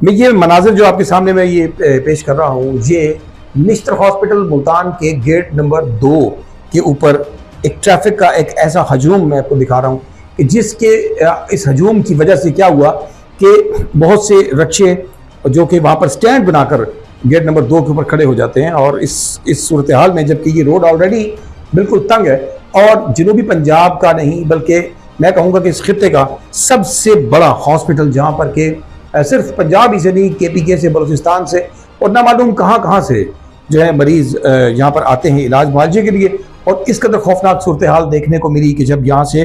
मैं ये मनाजिर जो आपके सामने मैं ये पेश कर रहा हूँ, ये निश्तर हॉस्पिटल मुल्तान के गेट नंबर 2 के ऊपर एक ट्रैफिक का एक ऐसा हजूम मैं आपको दिखा रहा हूँ कि जिसके इस हजूम की वजह से क्या हुआ कि बहुत से रक्शे जो कि वहाँ पर स्टैंड बनाकर गेट नंबर 2 के ऊपर खड़े हो जाते हैं। और इस सूरत हाल में, जबकि ये रोड ऑलरेडी बिल्कुल तंग है और जनूबी पंजाब का नहीं बल्कि मैं कहूँगा कि इस खित्ते का सबसे बड़ा हॉस्पिटल, जहाँ पर के सिर्फ पंजाब ही से नहीं, KPK से, बलूचिस्तान से और ना मालूम कहाँ से जो है मरीज़ यहाँ पर आते हैं इलाज मुआवजे के लिए। और इस कदर खौफनाक सूरत हाल देखने को मिली कि जब यहाँ से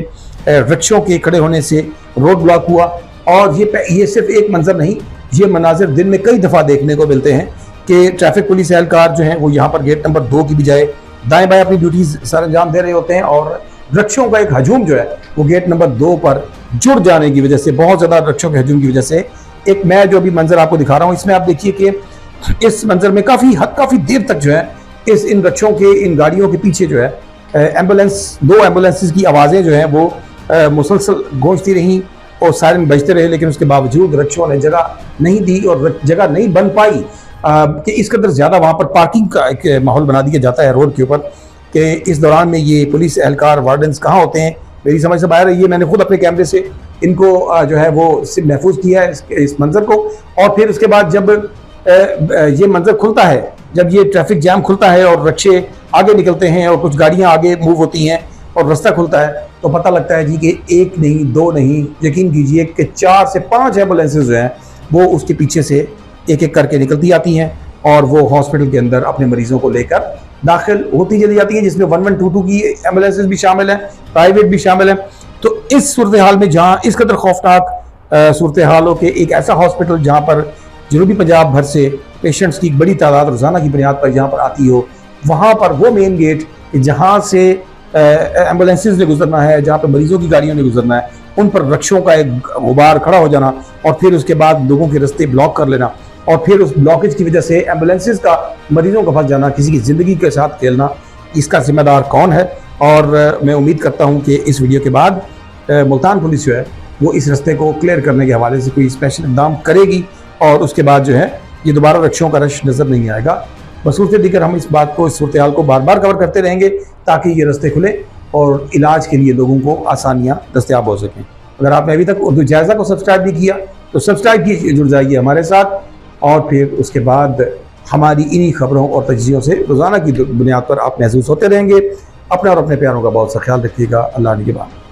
रिक्शों के खड़े होने से रोड ब्लॉक हुआ। और ये सिर्फ एक मंजर नहीं, ये मनाजिर दिन में कई दफ़ा देखने को मिलते हैं कि ट्रैफिक पुलिस एहलकार जो हैं वो यहाँ पर गेट नंबर 2 की बजाय दाएं बाएं अपनी ड्यूटीज सर अंजाम दे रहे होते हैं और रिक्शों का एक हजूम जो है वो गेट नंबर 2 पर जुड़ जाने की वजह से, बहुत ज़्यादा रिक्शों के हजूम की वजह से, एक मैं जो अभी मंजर आपको दिखा रहा हूँ इसमें आप देखिए कि इस मंजर में काफ़ी देर तक जो है इन रिक्शों के, इन गाड़ियों के पीछे जो है दो एम्बुलेंसेस की आवाज़ें जो हैं वो मुसलसल गूंजती रहीं और सायरन बजते रहे। लेकिन उसके बावजूद रिक्शों ने जगह नहीं दी और जगह नहीं बन पाई कि इस कदर ज़्यादा वहाँ पर पार्किंग का एक माहौल बना दिया जाता है रोड के ऊपर कि इस दौरान में ये पुलिस एहलकार, वार्डन्स कहाँ होते हैं, मेरी समझ से बाहर है। ये मैंने खुद अपने कैमरे से इनको जो है वो महफूज किया है इस मंजर को। और फिर उसके बाद जब ये मंजर खुलता है, जब ये ट्रैफिक जैम खुलता है और रिक्शे आगे निकलते हैं और कुछ गाड़ियाँ आगे मूव होती हैं और रास्ता खुलता है, तो पता लगता है जी कि एक नहीं, दो नहीं, यकीन कीजिए कि 4 से 5 एम्बुलेंसेज जो हैं वो उसके पीछे से एक एक करके निकलती आती हैं और वो हॉस्पिटल के अंदर अपने मरीजों को लेकर दाखिल होती चली जाती हैं, जिसमें 1122 की एम्बुलेंसेज भी शामिल हैं, प्राइवेट भी शामिल हैं। तो इस सूरत हाल में, जहाँ इस कदर खौफनाक सूरत हालों के एक ऐसा हॉस्पिटल जहाँ पर जनूबी पंजाब भर से पेशेंट्स की एक बड़ी तादाद रोज़ाना की बुनियाद पर जहाँ पर आती हो, वहाँ पर वो मेन गेट जहाँ से एम्बुलेंसेज ने गुजरना है, जहाँ पर मरीजों की गाड़ियों ने गुजरना है, उन पर रिक्शों का एक गुबार खड़ा हो जाना और फिर उसके बाद लोगों के रास्ते ब्लॉक कर लेना और फिर उस ब्लॉकेज की वजह से एम्बुलेंसेज का मरीजों का फंस जाना, किसी की ज़िंदगी के साथ खेलना, इसका जिम्मेदार कौन है। और मैं उम्मीद करता हूँ कि इस वीडियो के बाद मुल्तान पुलिस जो है वो इस रास्ते को क्लियर करने के हवाले से कोई स्पेशल इक़दाम करेगी और उसके बाद जो है ये दोबारा रिक्शों का रश नज़र नहीं आएगा। बसूरत दीगर हम इस बात को, इस सूरत हाल को बार बार कवर करते रहेंगे ताकि ये रास्ते खुले और इलाज के लिए लोगों को आसानियाँ दस्तयाब हो सकें। अगर आपने अभी तक उर्दू जायज़ा को सब्सक्राइब नहीं किया तो सब्सक्राइब कीजिए, जुड़ जाइए हमारे साथ और फिर उसके बाद हमारी इन्हीं खबरों और तजज़ियों से रोज़ाना की बुनियाद पर आप महसूस होते रहेंगे। अपने और अपने प्यारों का बहुत सा ख्याल रखिएगा। अल्लाह निगहबान।